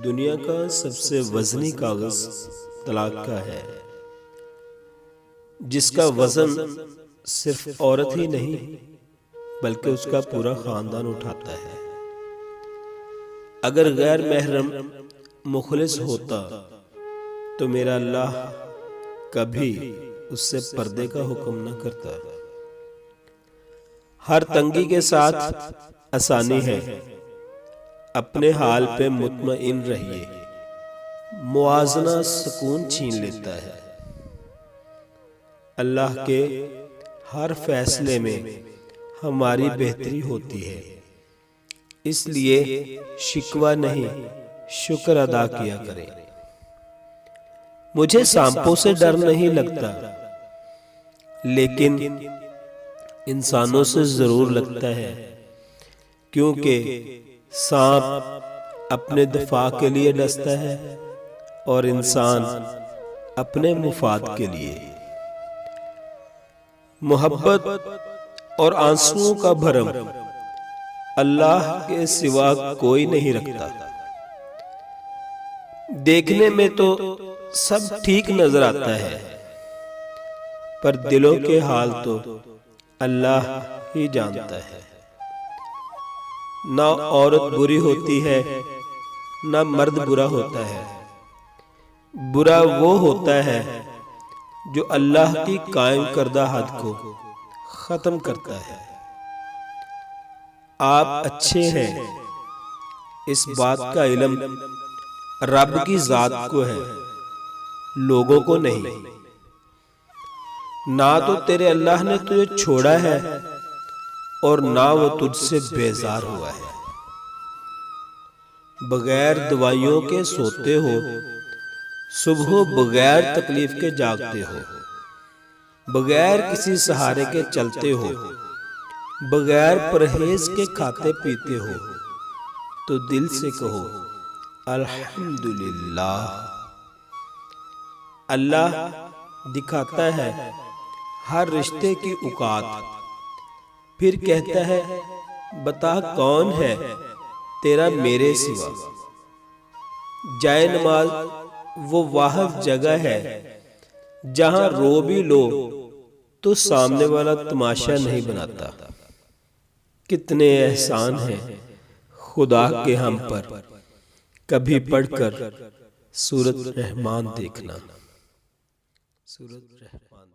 दुनिया का सबसे वजनी कागज तलाक का है, जिसका वजन सिर्फ औरत ही नहीं बल्कि उसका पूरा खानदान उठाता है। अगर गैर महरम मुखलिस होता तो मेरा अल्लाह कभी उससे पर्दे का हुक्म न करता। हर तंगी के साथ आसानी है, अपने हाल पे मुतमईन रहिए। मुआजना सुकून छीन लेता है। अल्लाह के हर फैसले में हमारी बेहतरी होती है, इसलिए शिकवा नहीं शुक्र अदा किया करें। मुझे सांपों से डर नहीं लगता, लेकिन इंसानों से जरूर लगता है, क्योंकि सांप अपने दफा के लिए डसता है और इंसान अपने मुफाद के लिए। मोहब्बत और आंसुओं का भरम अल्लाह के सिवा कोई नहीं रखता। देखने में तो सब ठीक नजर आता है, पर दिलों के हाल तो अल्लाह ही जानता है। ना औरत बुरी होती है, ना मर्द बुरा होता है। बुरा वो होता है जो अल्लाह की कायम करदा हद को खत्म करता है। आप अच्छे हैं, इस बात का इल्म रब की जात को है, लोगों को नहीं। ना तो तेरे अल्लाह ने तुझे छोड़ा है और ना वो तुझसे बेजार हुआ है। बगैर दवाइयों के सोते हो, सुबह बगैर तकलीफ के जागते हो, बगैर किसी सहारे के चलते हो, बगैर परहेज के खाते पीते हो, तो दिल से कहो अल्हम्दुलिल्लाह। अल्लाह दिखाता है हर रिश्ते की औकात, फिर कहता है बता कौन है तेरा मेरे सिवा। जाए नमाज वो वाहिद जगह है जहां रो भी लो तो सामने वाला तमाशा नहीं बनाता। कितने एहसान हैं खुदा के हम पर, कभी पढ़कर सूरत रहमान देखना। सूरत रहमान।